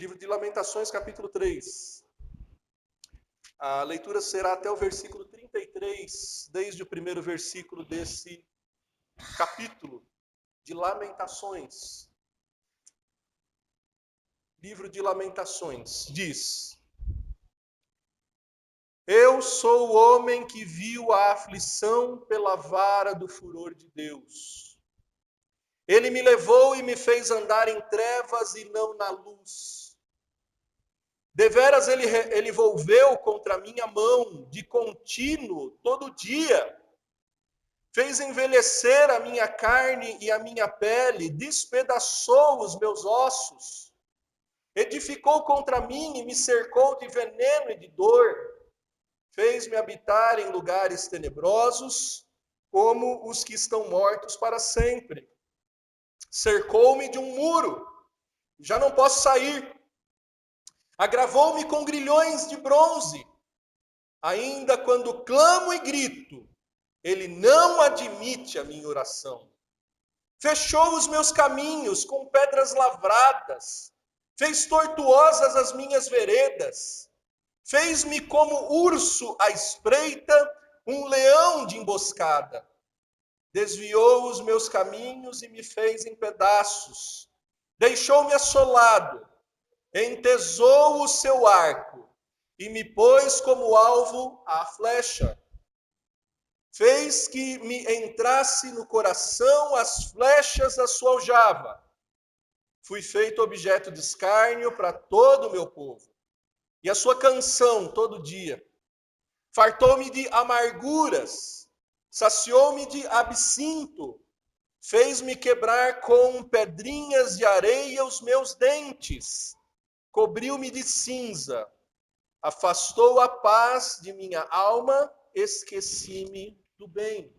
Livro de Lamentações, capítulo 3. A leitura será até o versículo 33, desde o primeiro versículo desse capítulo de Lamentações. Livro de Lamentações diz: Eu sou o homem que viu a aflição pela vara do furor de Deus. Ele me levou e me fez andar em trevas e não na luz. Deveras ele volveu contra minha mão de contínuo todo dia. Fez envelhecer a minha carne e a minha pele, despedaçou os meus ossos. Edificou contra mim e me cercou de veneno e de dor. Fez-me habitar em lugares tenebrosos, como os que estão mortos para sempre. Cercou-me de um muro, já não posso sair. Agravou-me com grilhões de bronze. Ainda quando clamo e grito, ele não admite a minha oração. Fechou os meus caminhos com pedras lavradas. Fez tortuosas as minhas veredas. Fez-me como urso à espreita, um leão de emboscada. Desviou os meus caminhos e me fez em pedaços. Deixou-me assolado. Entesou o seu arco e me pôs como alvo à flecha. Fez que me entrasse no coração as flechas da sua aljava. Fui feito objeto de escárnio para todo o meu povo. E a sua canção todo dia. Fartou-me de amarguras, saciou-me de absinto, fez-me quebrar com pedrinhas de areia os meus dentes, cobriu-me de cinza, afastou a paz de minha alma, esqueci-me do bem.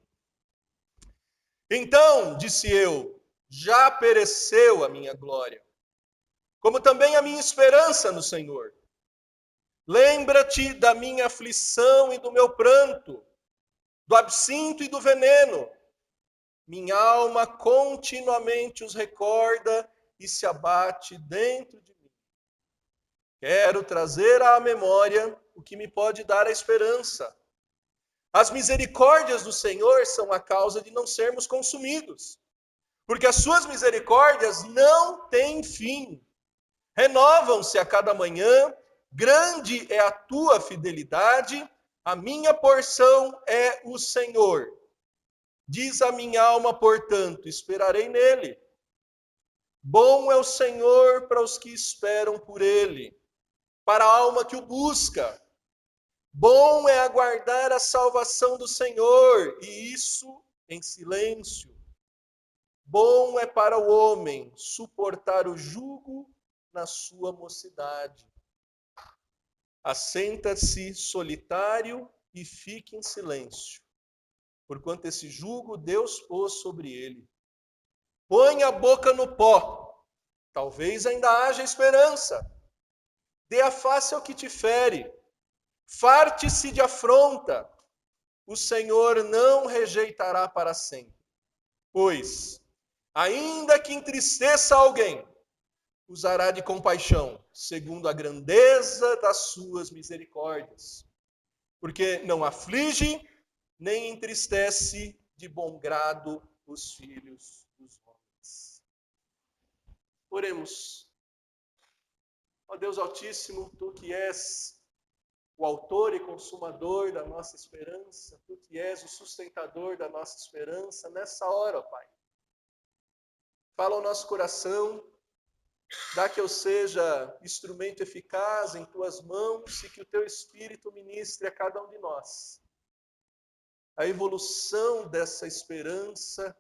Então, disse eu, já pereceu a minha glória, como também a minha esperança no Senhor. Lembra-te da minha aflição e do meu pranto, do absinto e do veneno. Minha alma continuamente os recorda e se abate dentro de mim. Quero trazer à memória o que me pode dar a esperança. As misericórdias do Senhor são a causa de não sermos consumidos, porque as suas misericórdias não têm fim. Renovam-se a cada manhã, grande é a tua fidelidade, a minha porção é o Senhor. Diz a minha alma, portanto, esperarei nele. Bom é o Senhor para os que esperam por ele, para a alma que o busca. Bom é aguardar a salvação do Senhor, e isso em silêncio. Bom é para o homem suportar o jugo na sua mocidade. Assenta-se solitário e fique em silêncio, porquanto esse jugo Deus pôs sobre ele. Põe a boca no pó, talvez ainda haja esperança. Dê a face ao que te fere. Farte-se de afronta, o Senhor não rejeitará para sempre. Pois, ainda que entristeça alguém, usará de compaixão, segundo a grandeza das suas misericórdias. Porque não aflige, nem entristece de bom grado os filhos dos homens. Oremos. Ó Deus Altíssimo, Tu que és o autor e consumador da nossa esperança, Tu que és o sustentador da nossa esperança, nessa hora, ó Pai. Fala ao nosso coração, dá que eu seja instrumento eficaz em Tuas mãos e que o Teu Espírito ministre a cada um de nós a evolução dessa esperança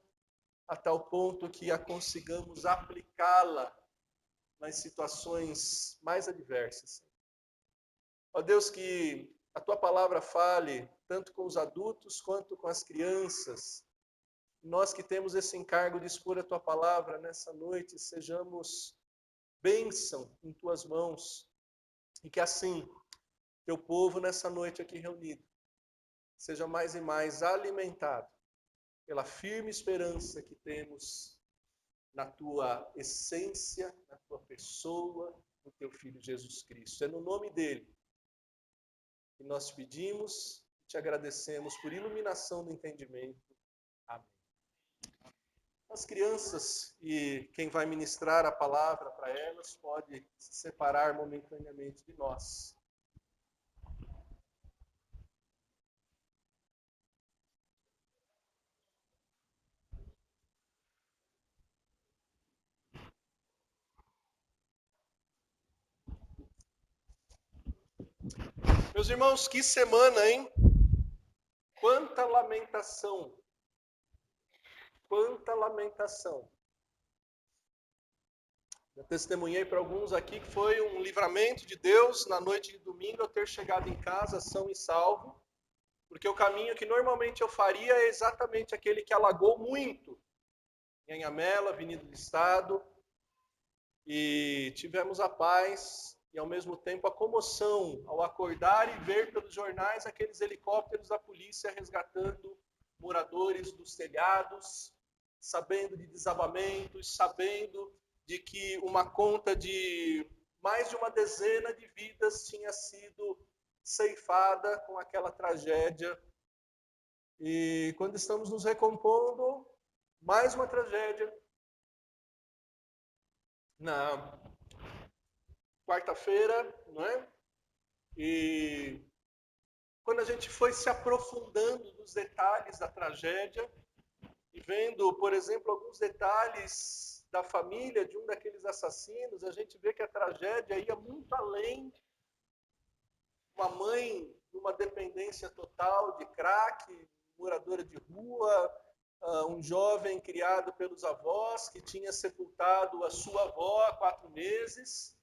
a tal ponto que a consigamos aplicá-la nas situações mais adversas. Ó Deus, que a Tua palavra fale tanto com os adultos quanto com as crianças. Nós que temos esse encargo de expor a Tua palavra nessa noite, sejamos bênção em Tuas mãos. E que assim, Teu povo nessa noite aqui reunido, seja mais e mais alimentado pela firme esperança que temos na Tua essência, na Tua pessoa, o teu Filho Jesus Cristo. É no nome dele que nós te pedimos e te agradecemos por iluminação do entendimento. Amém. As crianças e quem vai ministrar a palavra para elas pode se separar momentaneamente de nós. Meus irmãos, que semana, hein? Quanta lamentação. Quanta lamentação. Eu testemunhei para alguns aqui que foi um livramento de Deus na noite de domingo eu ter chegado em casa são e salvo, porque o caminho que normalmente eu faria é exatamente aquele que alagou muito. Em Anhamela, Avenida do Estado, e tivemos a paz e ao mesmo tempo a comoção ao acordar e ver pelos jornais aqueles helicópteros da polícia resgatando moradores dos telhados, sabendo de desabamentos, sabendo de que uma conta de mais de uma dezena de vidas tinha sido ceifada com aquela tragédia. E quando estamos nos recompondo, mais uma tragédia. Na quarta-feira, não é? E quando a gente foi se aprofundando nos detalhes da tragédia e vendo, por exemplo, alguns detalhes da família de um daqueles assassinos, a gente vê que a tragédia ia muito além. Uma mãe numa dependência total de crack, moradora de rua, um jovem criado pelos avós que tinha sepultado a sua avó há 4 meses.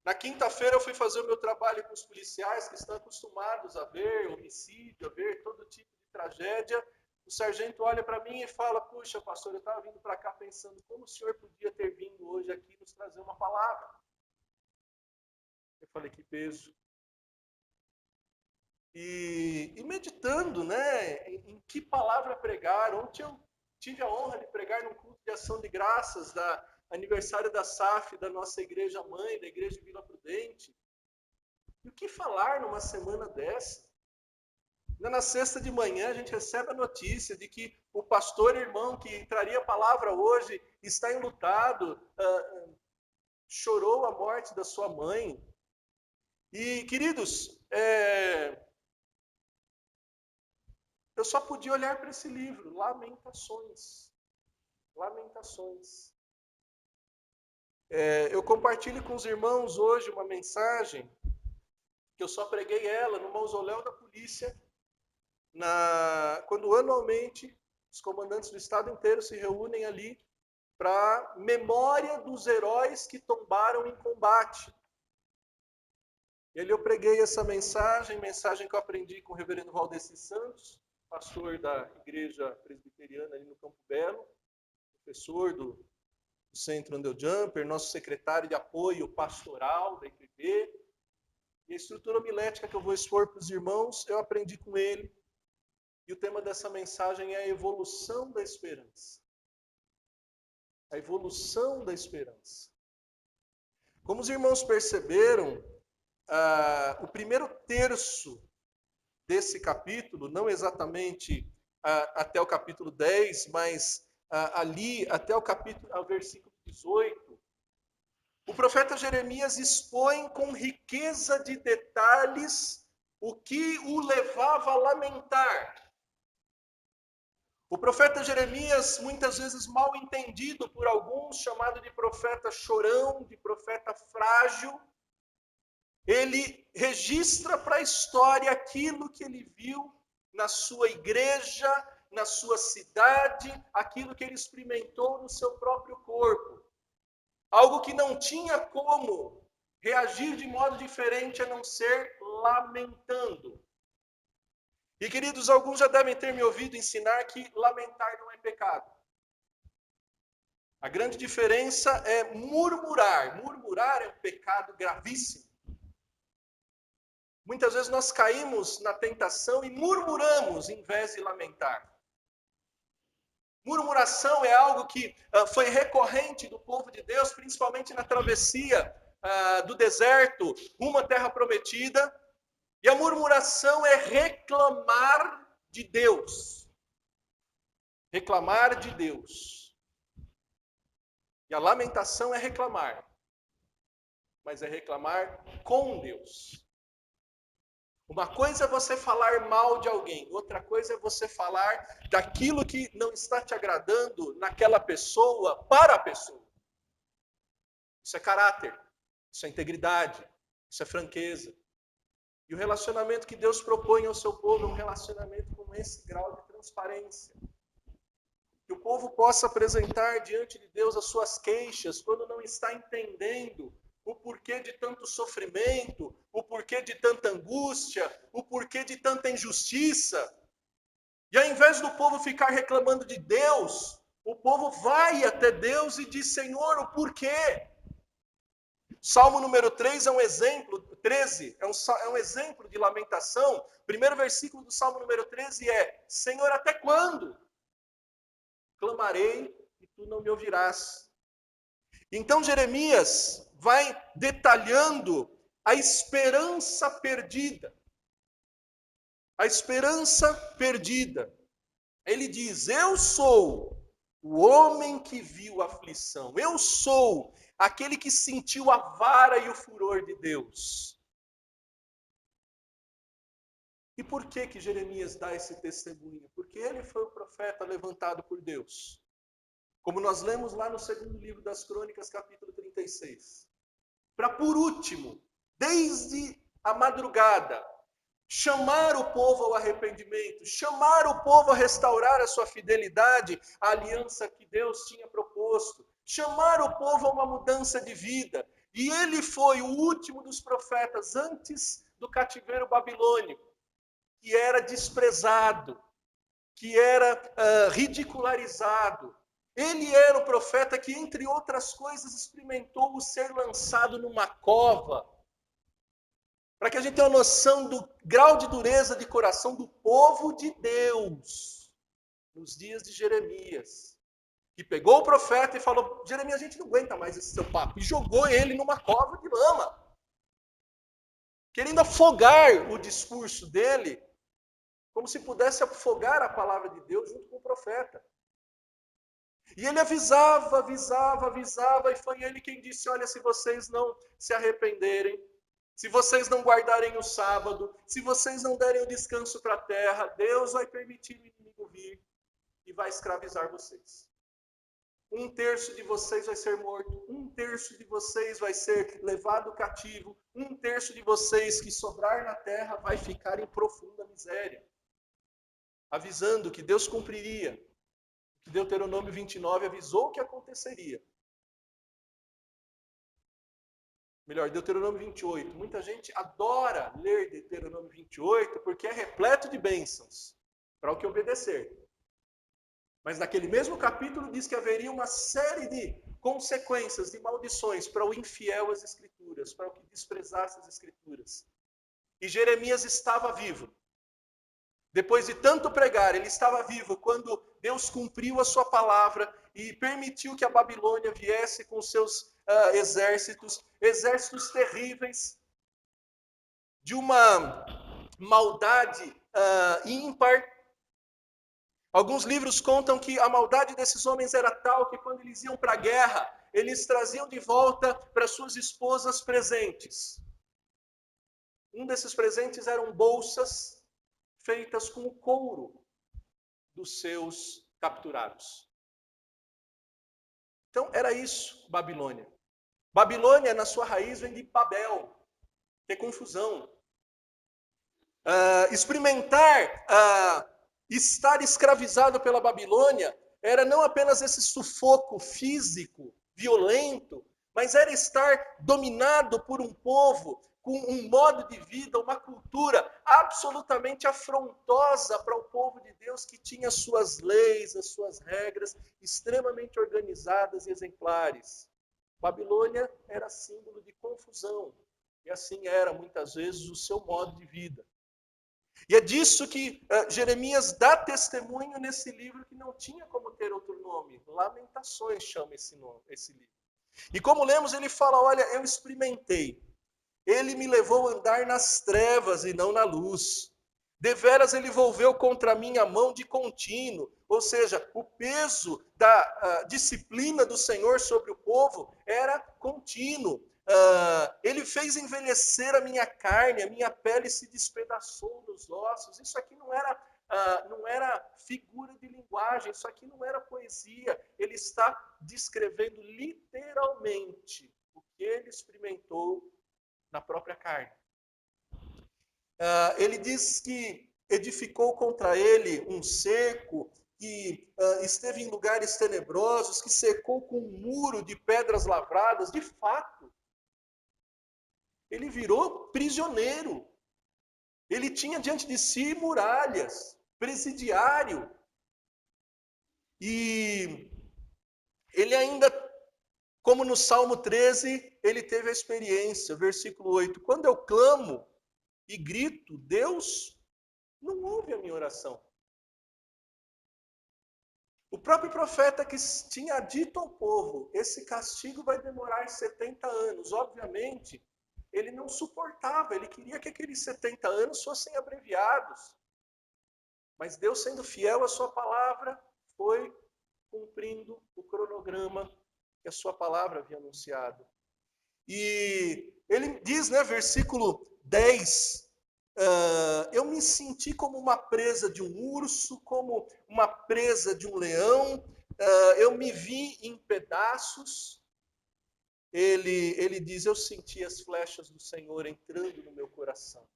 Na quinta-feira eu fui fazer o meu trabalho com os policiais que estão acostumados a ver homicídio, a ver todo tipo de tragédia. O sargento olha para mim e fala: puxa, pastor, eu estava vindo para cá pensando como o senhor podia ter vindo hoje aqui nos trazer uma palavra. Eu falei: que peso. E meditando, né, em que palavra pregar. Ontem eu tive a honra de pregar num culto de ação de graças da aniversário da SAF, da nossa igreja mãe, da igreja de Vila Prudente. E o que falar numa semana dessa? Na sexta de manhã a gente recebe a notícia de que o pastor irmão que traria a palavra hoje está enlutado, chorou a morte da sua mãe. E, queridos, eu só podia olhar para esse livro, Lamentações. Lamentações. Eu compartilho com os irmãos hoje uma mensagem que eu só preguei ela no mausoléu da polícia, quando anualmente os comandantes do estado inteiro se reúnem ali para memória dos heróis que tombaram em combate. E ali eu preguei essa mensagem que eu aprendi com o reverendo Valdeci Santos, pastor da igreja presbiteriana ali no Campo Belo, professor do Centro Andel Jumper, nosso secretário de apoio pastoral da IPB. E a estrutura homilética que eu vou expor para os irmãos, eu aprendi com ele. E o tema dessa mensagem é a evolução da esperança. A evolução da esperança. Como os irmãos perceberam, o primeiro terço desse capítulo, não exatamente até o capítulo 10, mas ali até ao versículo 18, o profeta Jeremias expõe com riqueza de detalhes o que o levava a lamentar. O profeta Jeremias, muitas vezes mal entendido por alguns, chamado de profeta chorão, de profeta frágil, ele registra para a história aquilo que ele viu na sua igreja, na sua cidade, aquilo que ele experimentou no seu próprio corpo. Algo que não tinha como reagir de modo diferente a não ser lamentando. E, queridos, alguns já devem ter me ouvido ensinar que lamentar não é pecado. A grande diferença é murmurar. Murmurar é um pecado gravíssimo. Muitas vezes nós caímos na tentação e murmuramos em vez de lamentar. Murmuração é algo que foi recorrente do povo de Deus, principalmente na travessia do deserto, rumo à terra prometida. E a murmuração é reclamar de Deus. Reclamar de Deus. E a lamentação é reclamar. Mas é reclamar com Deus. Uma coisa é você falar mal de alguém, outra coisa é você falar daquilo que não está te agradando naquela pessoa, para a pessoa. Isso é caráter, isso é integridade, isso é franqueza. E o relacionamento que Deus propõe ao seu povo é um relacionamento com esse grau de transparência. Que o povo possa apresentar diante de Deus as suas queixas quando não está entendendo o porquê de tanto sofrimento, o porquê de tanta angústia, o porquê de tanta injustiça. E ao invés do povo ficar reclamando de Deus, o povo vai até Deus e diz: Senhor, o porquê? Salmo número 3 é um exemplo, 13, é um exemplo de lamentação. O primeiro versículo do Salmo número 13 é: Senhor, até quando? Clamarei e tu não me ouvirás. Então Jeremias vai detalhando a esperança perdida. A esperança perdida. Ele diz: eu sou o homem que viu a aflição. Eu sou aquele que sentiu a vara e o furor de Deus. E por que Jeremias dá esse testemunho? Porque ele foi o profeta levantado por Deus. Como nós lemos lá no segundo livro das Crônicas, capítulo 36. Para, por último, desde a madrugada, chamar o povo ao arrependimento, chamar o povo a restaurar a sua fidelidade à aliança que Deus tinha proposto, chamar o povo a uma mudança de vida. E ele foi o último dos profetas antes do cativeiro babilônico, que era desprezado, que era ridicularizado. Ele era o profeta que, entre outras coisas, experimentou o ser lançado numa cova. Para que a gente tenha uma noção do grau de dureza de coração do povo de Deus, nos dias de Jeremias, que pegou o profeta e falou: Jeremias, a gente não aguenta mais esse seu papo, e jogou ele numa cova de lama, querendo afogar o discurso dele, como se pudesse afogar a palavra de Deus junto com o profeta. E ele avisava, e foi ele quem disse: olha, se vocês não se arrependerem, se vocês não guardarem o sábado, se vocês não derem o descanso para a terra, Deus vai permitir o inimigo vir e vai escravizar vocês. 1/3 de vocês vai ser morto, 1/3 de vocês vai ser levado cativo, 1/3 de vocês que sobrar na terra vai ficar em profunda miséria. Avisando que Deus cumpriria, que Deuteronômio 29 avisou que aconteceria. Melhor, Deuteronômio 28. Muita gente adora ler Deuteronômio 28 porque é repleto de bênçãos para o que obedecer. Mas naquele mesmo capítulo diz que haveria uma série de consequências, de maldições para o infiel às Escrituras, para o que desprezasse as Escrituras. E Jeremias estava vivo. Depois de tanto pregar, ele estava vivo quando Deus cumpriu a sua palavra e permitiu que a Babilônia viesse com seus exércitos terríveis, de uma maldade ímpar. Alguns livros contam que a maldade desses homens era tal que quando eles iam para a guerra, eles traziam de volta para suas esposas presentes. Um desses presentes eram bolsas feitas com o couro dos seus capturados. Então, era isso, Babilônia. Babilônia, na sua raiz, vem de Babel, que é confusão. Experimentar estar escravizado pela Babilônia era não apenas esse sufoco físico, violento, mas era estar dominado por um povo com um modo de vida, uma cultura absolutamente afrontosa para o povo de Deus, que tinha suas leis, as suas regras extremamente organizadas e exemplares. Babilônia era símbolo de confusão, e assim era muitas vezes o seu modo de vida. E é disso que Jeremias dá testemunho nesse livro que não tinha como ter outro nome. Lamentações chama esse livro. E como lemos, ele fala, olha, eu experimentei. Ele me levou a andar nas trevas e não na luz. Deveras ele volveu contra mim a mão de contínuo. Ou seja, o peso da disciplina do Senhor sobre o povo era contínuo. Ele fez envelhecer a minha carne, a minha pele se despedaçou nos ossos. Isso aqui não era figura de linguagem, isso aqui não era poesia. Ele está descrevendo literalmente o que ele experimentou na própria carne. Ele diz que edificou contra ele um cerco, que esteve em lugares tenebrosos, que cercou com um muro de pedras lavradas. De fato, ele virou prisioneiro. Ele tinha diante de si muralhas, presidiário. E ele ainda, como no Salmo 13, ele teve a experiência, versículo 8. Quando eu clamo e grito, Deus não ouve a minha oração. O próprio profeta que tinha dito ao povo, esse castigo vai demorar 70 anos. Obviamente, ele não suportava, ele queria que aqueles 70 anos fossem abreviados. Mas Deus, sendo fiel à sua palavra, foi cumprindo o cronograma que a sua palavra havia anunciado. E ele diz, versículo 10, eu me senti como uma presa de um urso, como uma presa de um leão, eu me vi em pedaços. Ele diz, eu senti as flechas do Senhor entrando no meu coração.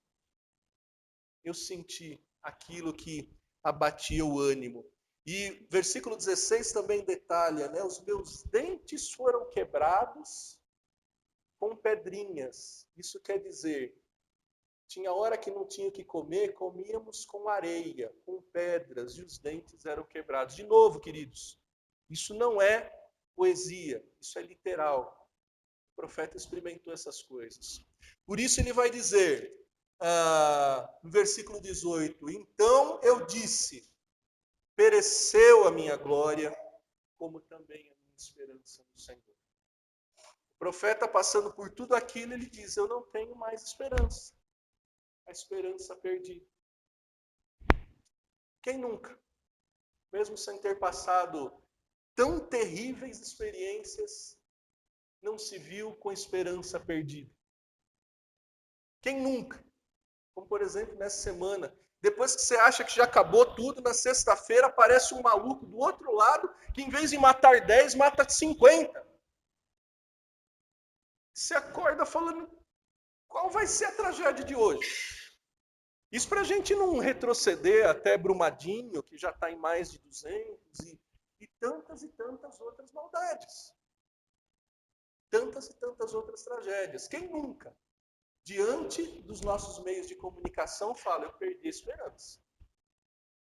Eu senti aquilo que abatia o ânimo. E versículo 16 também detalha, os meus dentes foram quebrados com pedrinhas. Isso quer dizer, tinha hora que não tinha o que comer, comíamos com areia, com pedras, e os dentes eram quebrados. De novo, queridos, isso não é poesia, isso é literal. O profeta experimentou essas coisas. Por isso ele vai dizer, no versículo 18, então eu disse, pereceu a minha glória, como também a minha esperança no Senhor. O profeta, passando por tudo aquilo, ele diz, eu não tenho mais esperança. A esperança perdida. Quem nunca, mesmo sem ter passado tão terríveis experiências, não se viu com esperança perdida? Quem nunca? Como, por exemplo, nessa semana, depois que você acha que já acabou tudo, na sexta-feira aparece um maluco do outro lado que, em vez de matar 10, mata 50. Você acorda falando, qual vai ser a tragédia de hoje? Isso para a gente não retroceder até Brumadinho, que já está em mais de 200, e tantas outras maldades. Tantas e tantas outras tragédias. Quem nunca, diante dos nossos meios de comunicação, fala, eu perdi a esperança.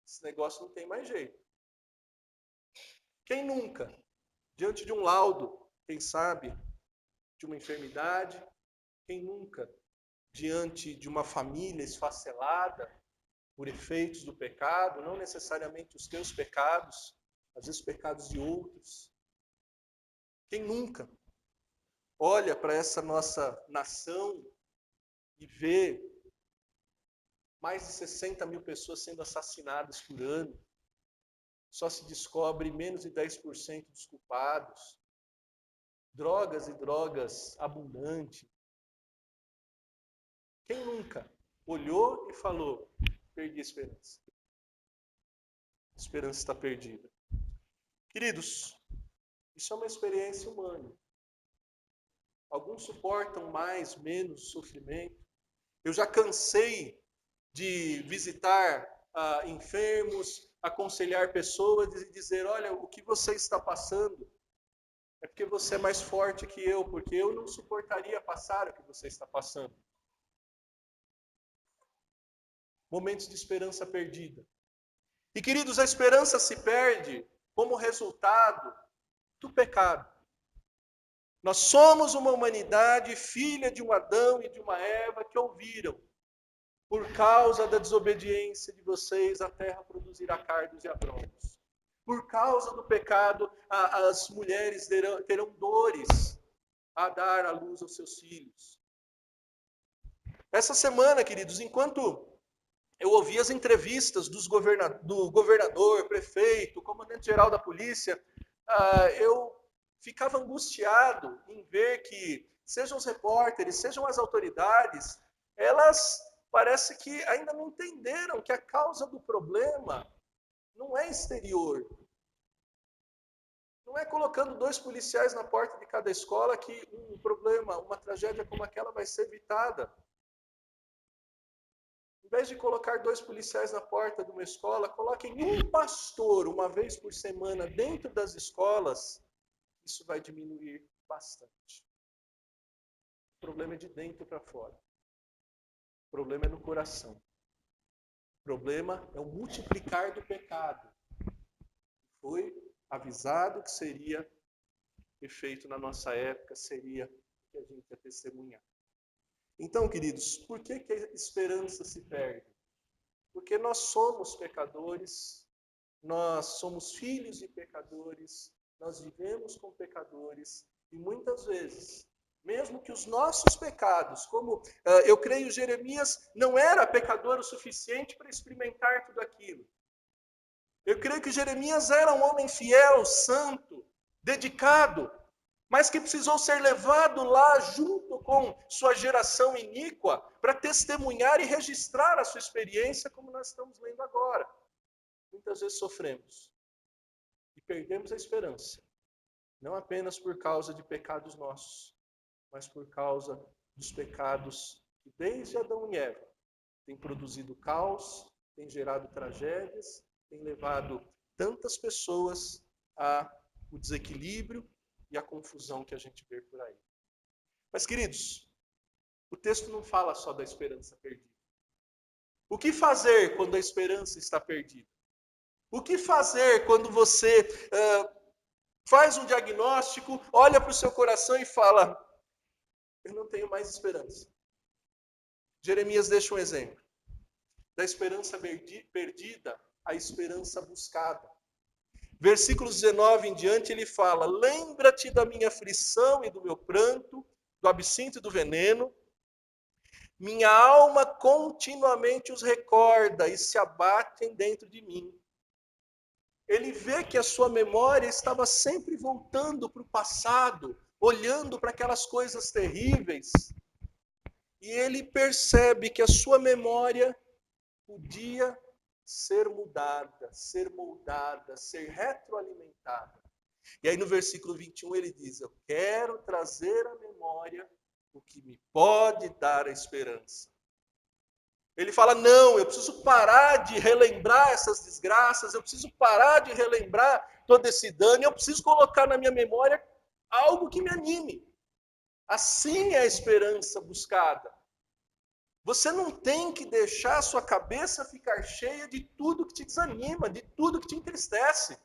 Esse negócio não tem mais jeito. Quem nunca, diante de um laudo, quem sabe, de uma enfermidade, quem nunca, diante de uma família esfacelada por efeitos do pecado, não necessariamente os teus pecados, às vezes pecados de outros. Quem nunca olha para essa nossa nação e vê mais de 60 mil pessoas sendo assassinadas por ano, só se descobre menos de 10% dos culpados, drogas e drogas abundantes. Quem nunca olhou e falou, perdi a esperança. A esperança está perdida. Queridos, isso é uma experiência humana. Alguns suportam mais, menos sofrimento. Eu já cansei de visitar enfermos, aconselhar pessoas e dizer, olha, o que você está passando é porque você é mais forte que eu, porque eu não suportaria passar o que você está passando. Momentos de esperança perdida. E, queridos, a esperança se perde como resultado do pecado. Nós somos uma humanidade filha de um Adão e de uma Eva que ouviram Por causa da desobediência de vocês, a terra produzirá cardos e abrolhos. Por causa do pecado, as mulheres terão dores a dar à luz aos seus filhos. Essa semana, queridos, enquanto eu ouvi as entrevistas do governador, prefeito, comandante-geral da polícia, eu ficava angustiado em ver que, sejam os repórteres, sejam as autoridades, elas parece que ainda não entenderam que a causa do problema não é exterior. Não é colocando 2 policiais na porta de cada escola que um problema, uma tragédia como aquela vai ser evitada. Em vez de colocar 2 policiais na porta de uma escola, coloquem um pastor uma vez por semana dentro das escolas. Isso vai diminuir bastante. O problema é de dentro para fora. O problema é no coração. O problema é o multiplicar do pecado. Foi avisado que seria feito na nossa época, seria que a gente ia testemunhar. Então, queridos, por que a esperança se perde? Porque nós somos pecadores, nós somos filhos de pecadores, nós vivemos com pecadores, e muitas vezes, mesmo que os nossos pecados, como eu creio Jeremias não era pecador o suficiente para experimentar tudo aquilo. Eu creio que Jeremias era um homem fiel, santo, dedicado, mas que precisou ser levado lá junto com sua geração iníqua para testemunhar e registrar a sua experiência, como nós estamos lendo agora. Muitas vezes sofremos e perdemos a esperança, não apenas por causa de pecados nossos, mas por causa dos pecados que desde Adão e Eva têm produzido caos, têm gerado tragédias, têm levado tantas pessoas ao desequilíbrio e a confusão que a gente vê por aí. Mas, queridos, o texto não fala só da esperança perdida. O que fazer quando a esperança está perdida? O que fazer quando você faz um diagnóstico, olha para o seu coração e fala, eu não tenho mais esperança. Jeremias deixa um exemplo. Da esperança perdida, a esperança buscada. Versículos 19 em diante, ele fala, lembra-te da minha aflição e do meu pranto, do absinto e do veneno. Minha alma continuamente os recorda e se abatem dentro de mim. Ele vê que a sua memória estava sempre voltando para o passado, olhando para aquelas coisas terríveis. E ele percebe que a sua memória podia ser mudada, ser moldada, ser retroalimentada. E aí no versículo 21 ele diz, eu quero trazer à memória o que me pode dar a esperança. Ele fala, não, eu preciso parar de relembrar essas desgraças, eu preciso parar de relembrar todo esse dano, eu preciso colocar na minha memória algo que me anime. Assim é a esperança buscada. Você não tem que deixar a sua cabeça ficar cheia de tudo que te desanima, de tudo que te entristece.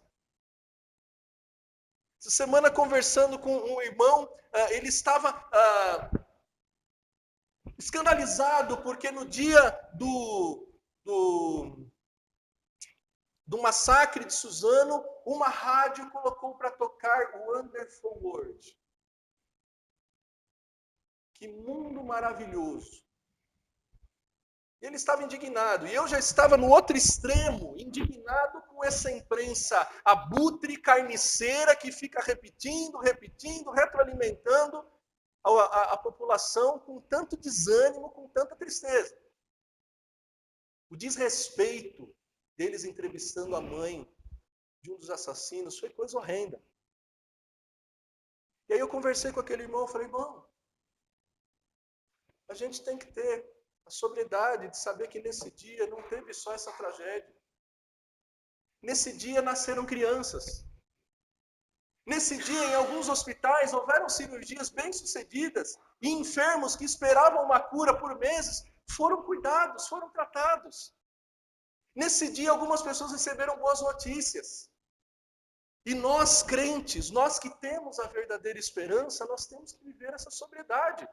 Essa semana, conversando com um irmão, ele estava escandalizado porque no dia do massacre de Suzano, uma rádio colocou para tocar Wonderful World. Que mundo maravilhoso. Ele estava indignado, e eu já estava no outro extremo, indignado com essa imprensa abutre, carniceira, que fica repetindo, retroalimentando a população com tanto desânimo, com tanta tristeza. O desrespeito deles entrevistando a mãe de um dos assassinos foi coisa horrenda. E aí eu conversei com aquele irmão, falei, irmão, a gente tem que ter a sobriedade de saber que nesse dia não teve só essa tragédia. Nesse dia nasceram crianças. Nesse dia, em alguns hospitais, houveram cirurgias bem-sucedidas e enfermos que esperavam uma cura por meses foram cuidados, foram tratados. Nesse dia, algumas pessoas receberam boas notícias. E nós, crentes, nós que temos a verdadeira esperança, nós temos que viver essa sobriedade.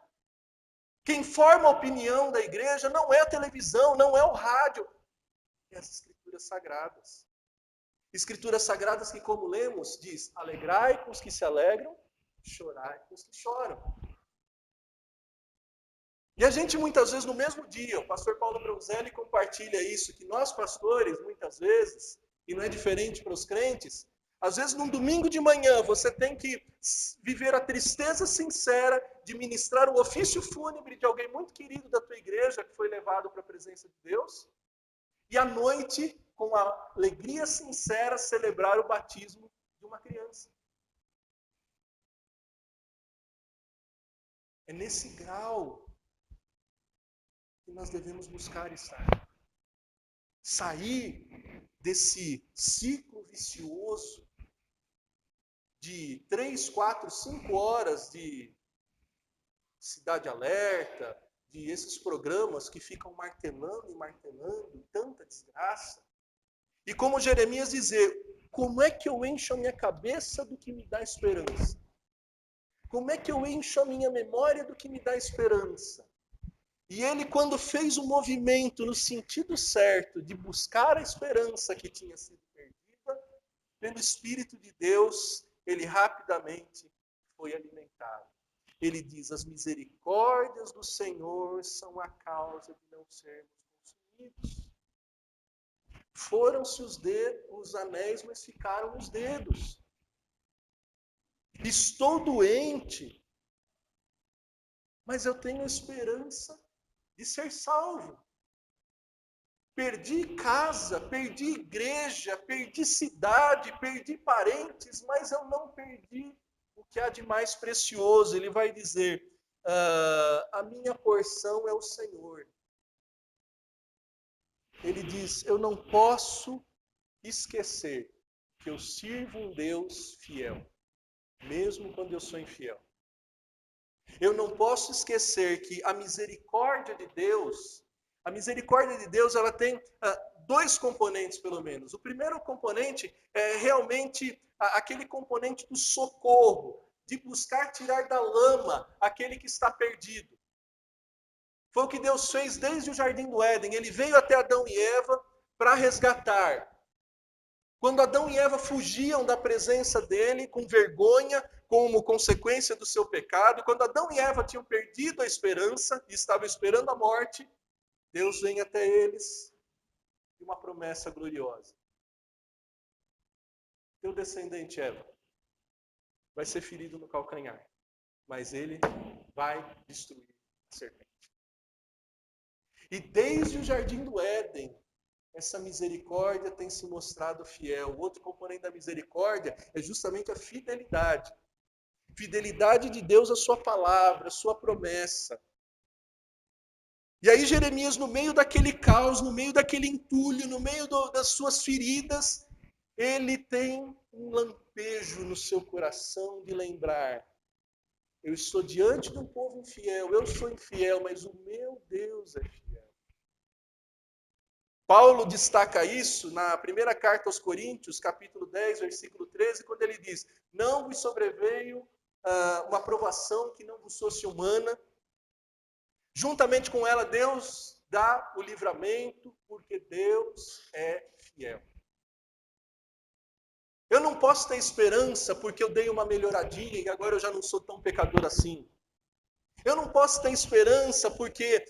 Quem forma a opinião da igreja não é a televisão, não é o rádio, é as Escrituras Sagradas. Escrituras Sagradas que, como lemos, diz: alegrai com os que se alegram, chorai com os que choram. E a gente muitas vezes no mesmo dia, o pastor Paulo Bronzelli compartilha isso, que nós pastores muitas vezes, e não é diferente para os crentes, às vezes num domingo de manhã você tem que viver a tristeza sincera de ministrar o ofício fúnebre de alguém muito querido da tua igreja que foi levado para a presença de Deus, e à noite, com a alegria sincera, celebrar o batismo de uma criança. É nesse grau que nós devemos buscar estar. Sair desse ciclo vicioso de 3, 4, 5 horas de Cidade Alerta, de esses programas que ficam martelando e martelando, tanta desgraça. E como Jeremias dizer, como é que eu encho a minha cabeça do que me dá esperança? Como é que eu encho a minha memória do que me dá esperança? E ele, quando fez o movimento no sentido certo de buscar a esperança que tinha sido perdida, pelo Espírito de Deus, ele rapidamente foi alimentado. Ele diz: as misericórdias do Senhor são a causa de não sermos consumidos. Foram-se os anéis, mas ficaram os dedos. Estou doente, mas eu tenho esperança de ser salvo. Perdi casa, perdi igreja, perdi cidade, perdi parentes, mas eu não perdi o que há de mais precioso. Ele vai dizer: a minha porção é o Senhor. Ele diz: eu não posso esquecer que eu sirvo um Deus fiel, mesmo quando eu sou infiel. Eu não posso esquecer que a misericórdia de Deus ela tem dois componentes, pelo menos. O primeiro componente é realmente aquele componente do socorro, de buscar tirar da lama aquele que está perdido. Foi o que Deus fez desde o Jardim do Éden. Ele veio até Adão e Eva para resgatar. Quando Adão e Eva fugiam da presença dele com vergonha, como consequência do seu pecado, quando Adão e Eva tinham perdido a esperança e estavam esperando a morte, Deus vem até eles e uma promessa gloriosa. Teu descendente, Eva, vai ser ferido no calcanhar, mas ele vai destruir a serpente. E desde o Jardim do Éden, essa misericórdia tem se mostrado fiel. O outro componente da misericórdia é justamente a fidelidade. Fidelidade de Deus à sua palavra, à sua promessa. E aí Jeremias, no meio daquele caos, no meio daquele entulho, no meio das suas feridas, ele tem um lampejo no seu coração de lembrar: eu estou diante de um povo infiel, eu sou infiel, mas o meu Deus é fiel. Paulo destaca isso na primeira carta aos Coríntios, capítulo 10, versículo 13, quando ele diz: não vos sobreveio uma provação que não vos fosse humana. Juntamente com ela, Deus dá o livramento, porque Deus é fiel. Eu não posso ter esperança porque eu dei uma melhoradinha e agora eu já não sou tão pecador assim. Eu não posso ter esperança porque,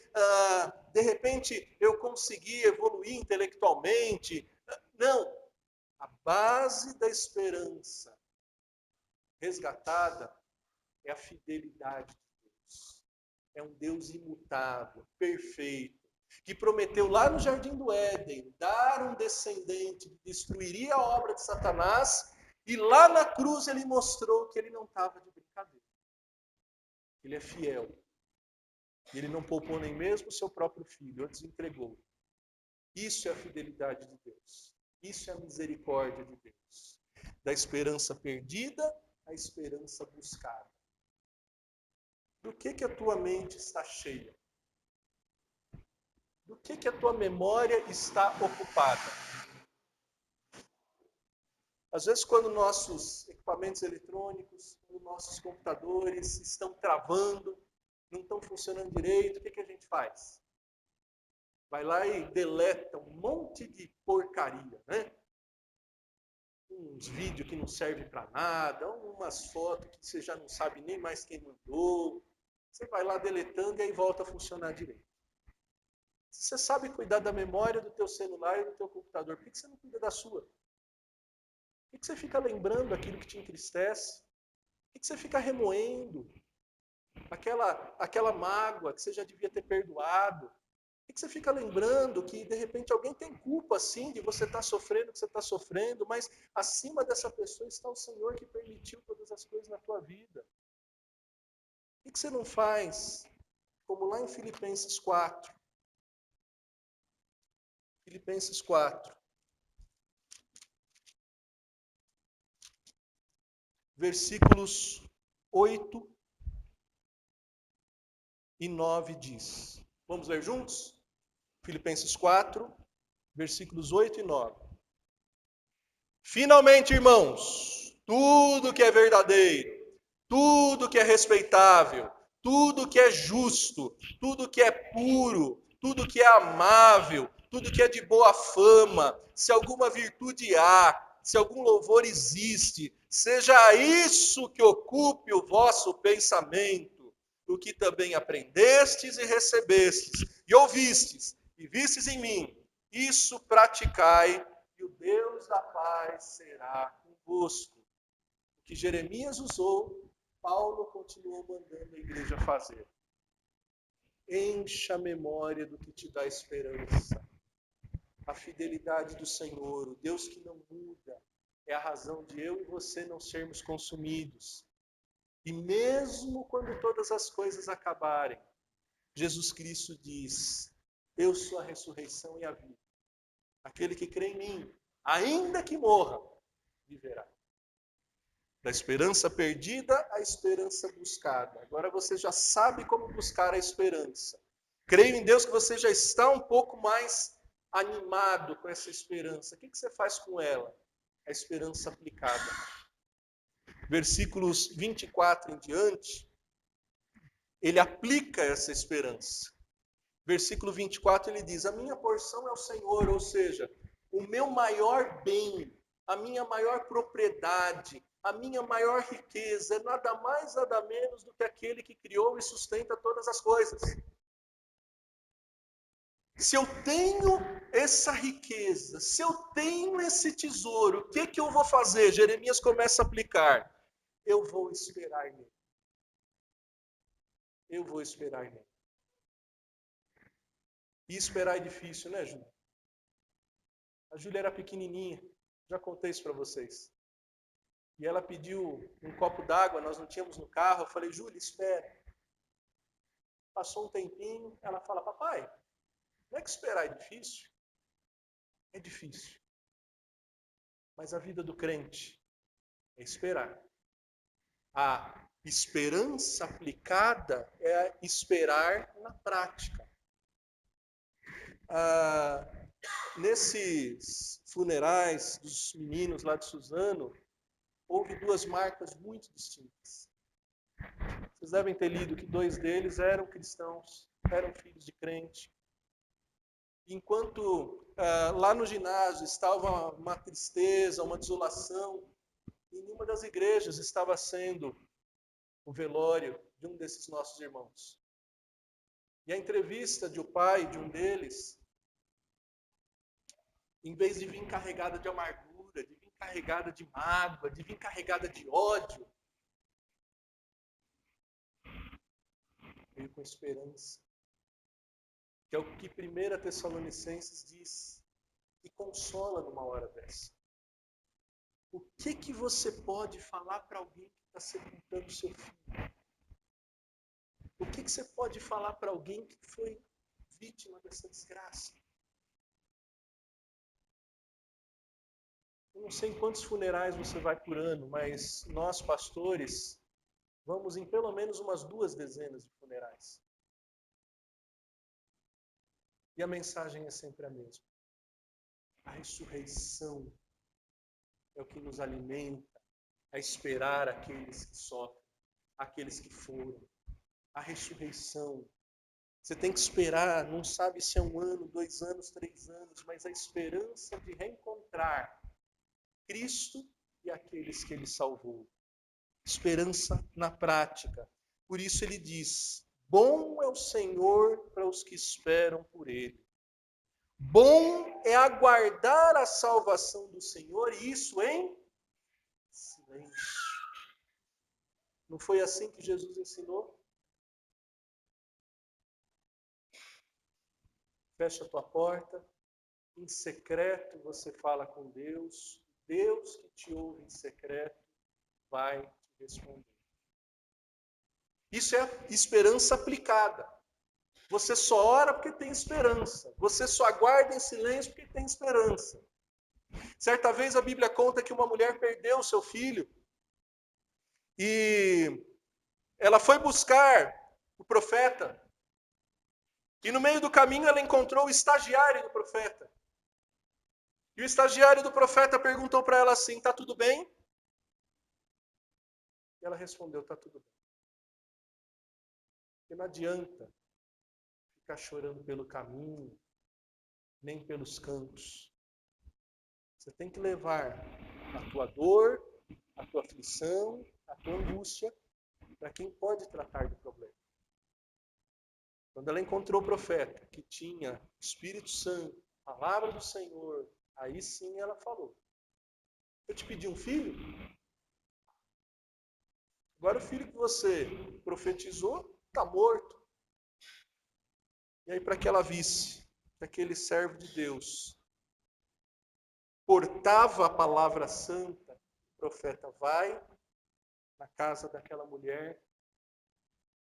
de repente, eu consegui evoluir intelectualmente. Não. A base da esperança resgatada é a fidelidade de Deus. É um Deus imutável, perfeito, que prometeu lá no Jardim do Éden dar um descendente que destruiria a obra de Satanás, e lá na cruz ele mostrou que ele não estava de brincadeira. Ele é fiel. Ele não poupou nem mesmo o seu próprio filho, antes entregou. Isso é a fidelidade de Deus. Isso é a misericórdia de Deus. Da esperança perdida à esperança buscada. Do que a tua mente está cheia? Do que a tua memória está ocupada? Às vezes, quando nossos equipamentos eletrônicos, quando nossos computadores estão travando, não estão funcionando direito, o que a gente faz? Vai lá e deleta um monte de porcaria, né? Uns vídeos que não servem para nada, umas fotos que você já não sabe nem mais quem mandou. Você vai lá deletando e aí volta a funcionar direito. Se você sabe cuidar da memória do teu celular e do teu computador, por que você não cuida da sua? Por que você fica lembrando aquilo que te entristece? Por que você fica remoendo aquela mágoa que você já devia ter perdoado? Por que você fica lembrando que, de repente, alguém tem culpa, sim, de você estar sofrendo o que você está sofrendo, mas acima dessa pessoa está o Senhor que permitiu todas as coisas na tua vida? Por que você não faz como lá em Filipenses 4? Filipenses 4, versículos 8 e 9 diz. Vamos ler juntos? Filipenses 4, versículos 8 e 9. Finalmente, irmãos, tudo que é verdadeiro, tudo que é respeitável, tudo que é justo, tudo que é puro, tudo que é amável, tudo que é de boa fama, se alguma virtude há, se algum louvor existe, seja isso que ocupe o vosso pensamento, o que também aprendestes e recebestes, e ouvistes, e vistes em mim, isso praticai, e o Deus da paz será convosco. O que Jeremias usou, Paulo continuou mandando a igreja fazer. Encha a memória do que te dá esperança. A fidelidade do Senhor, o Deus que não muda, é a razão de eu e você não sermos consumidos. E mesmo quando todas as coisas acabarem, Jesus Cristo diz: eu sou a ressurreição e a vida. Aquele que crê em mim, ainda que morra, viverá. Da esperança perdida à esperança buscada. Agora você já sabe como buscar a esperança. Creio em Deus que você já está um pouco mais animado com essa esperança. O que você faz com ela? A esperança aplicada. Versículos 24 em diante, ele aplica essa esperança. Versículo 24 ele diz: a minha porção é o Senhor, ou seja, o meu maior bem, a minha maior propriedade, a minha maior riqueza é nada mais, nada menos do que aquele que criou e sustenta todas as coisas. Se eu tenho essa riqueza, se eu tenho esse tesouro, o que eu vou fazer? Jeremias começa a aplicar. Eu vou esperar nele. Eu vou esperar nele. E esperar é difícil, né, Júlia? A Júlia era pequenininha, já contei isso para vocês. E ela pediu um copo d'água, nós não tínhamos no carro. Eu falei: Júlia, espera. Passou um tempinho, ela fala: papai, não é que esperar é difícil? É difícil. Mas a vida do crente é esperar. A esperança aplicada é esperar na prática. Nesses funerais dos meninos lá de Suzano, houve duas marcas muito distintas. Vocês devem ter lido que dois deles eram cristãos, eram filhos de crente. Enquanto lá no ginásio estava uma tristeza, uma desolação, em uma das igrejas estava sendo o velório de um desses nossos irmãos. E a entrevista de o pai de um deles, em vez de vir carregada de amargura, de vir carregada de mágoa, de vir carregada de ódio, veio com esperança. Que é o que 1 Tessalonicenses diz, e consola numa hora dessa. O que você pode falar para alguém que está sepultando seu filho? O que você pode falar para alguém que foi vítima dessa desgraça? Eu não sei em quantos funerais você vai por ano, mas nós, pastores, vamos em pelo menos umas 2 dezenas de funerais. E a mensagem é sempre a mesma. A ressurreição é o que nos alimenta a esperar aqueles que sofrem, aqueles que foram. a ressurreição. Você tem que esperar, não sabe se é 1 ano, 2 anos, 3 anos, mas a esperança de reencontrar Cristo e aqueles que Ele salvou. Esperança na prática. Por isso ele diz: bom é o Senhor para os que esperam por Ele. Bom é aguardar a salvação do Senhor, e isso em silêncio. Não foi assim que Jesus ensinou? Fecha a tua porta, em secreto você fala com Deus, Deus que te ouve em secreto vai te responder. Isso é esperança aplicada. Você só ora porque tem esperança. Você só aguarda em silêncio porque tem esperança. Certa vez a Bíblia conta que uma mulher perdeu o seu filho e ela foi buscar o profeta. E no meio do caminho ela encontrou o estagiário do profeta. E o estagiário do profeta perguntou para ela assim: "Tá tudo bem?" E ela respondeu: "Tá tudo bem." Porque não adianta ficar chorando pelo caminho, nem pelos cantos. Você tem que levar a tua dor, a tua aflição, a tua angústia para quem pode tratar do problema. Quando ela encontrou o profeta que tinha Espírito Santo, palavra do Senhor, aí sim ela falou: "Eu te pedi um filho? Agora o filho que você profetizou está morto." E aí, para que ela visse que aquele servo de Deus portava a palavra santa, o profeta vai na casa daquela mulher,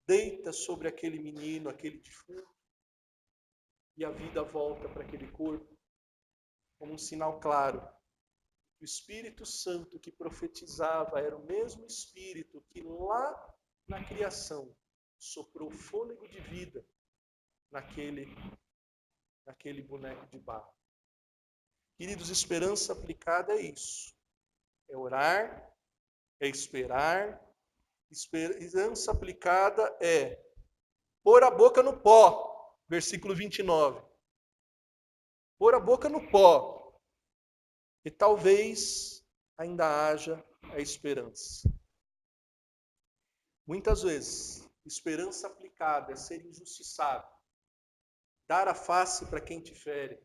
deita sobre aquele menino, aquele defunto, e a vida volta para aquele corpo, como um sinal claro. O Espírito Santo que profetizava era o mesmo Espírito que lá na criação soprou fôlego de vida naquele boneco de barro. Queridos, esperança aplicada é isso. É orar, é esperar. Esperança aplicada é pôr a boca no pó. Versículo 29. Pôr a boca no pó. E talvez ainda haja a esperança. Muitas vezes, esperança aplicada é ser injustiçado. Dar a face para quem te fere.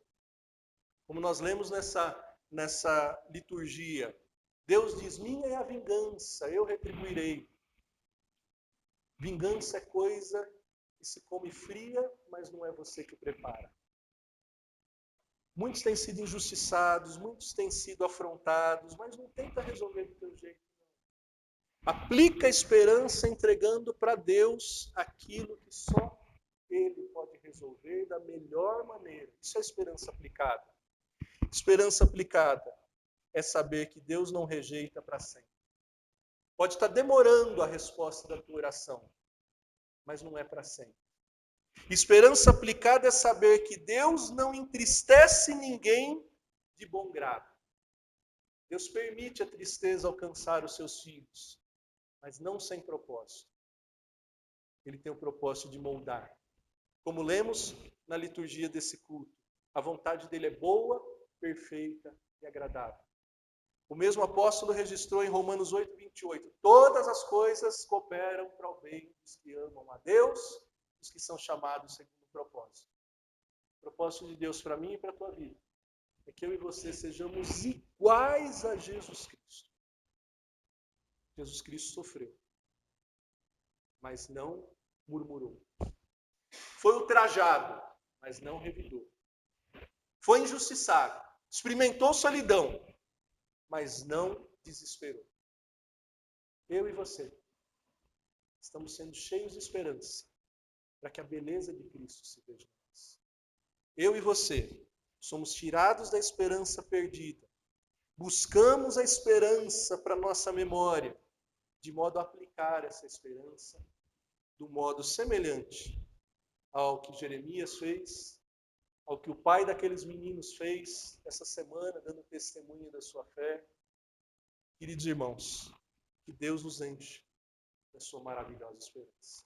Como nós lemos nessa liturgia, Deus diz: minha é a vingança, eu retribuirei. Vingança é coisa que se come fria, mas não é você que prepara. Muitos têm sido injustiçados, muitos têm sido afrontados, mas não tenta resolver do teu jeito. Aplica a esperança entregando para Deus aquilo que só Ele pode resolver da melhor maneira. Isso é esperança aplicada. Esperança aplicada é saber que Deus não rejeita para sempre. Pode estar demorando a resposta da tua oração, mas não é para sempre. Esperança aplicada é saber que Deus não entristece ninguém de bom grado. Deus permite a tristeza alcançar os seus filhos, mas não sem propósito. Ele tem o propósito de moldar. Como lemos na liturgia desse culto, a vontade dele é boa, perfeita e agradável. O mesmo apóstolo registrou em Romanos 8, 28. Todas as coisas cooperam para o bem dos que amam a Deus, dos que são chamados segundo o propósito. O propósito de Deus para mim e para a tua vida é que eu e você sejamos iguais a Jesus Cristo. Jesus Cristo sofreu, mas não murmurou. Foi ultrajado, mas não revidou. Foi injustiçado, experimentou solidão, mas não desesperou. Eu e você estamos sendo cheios de esperança para que a beleza de Cristo se veja em nós. Eu e você somos tirados da esperança perdida. Buscamos a esperança para nossa memória, de modo a aplicar essa esperança do modo semelhante ao que Jeremias fez, ao que o pai daqueles meninos fez essa semana, dando testemunho da sua fé. Queridos irmãos, que Deus nos enche da sua maravilhosa esperança.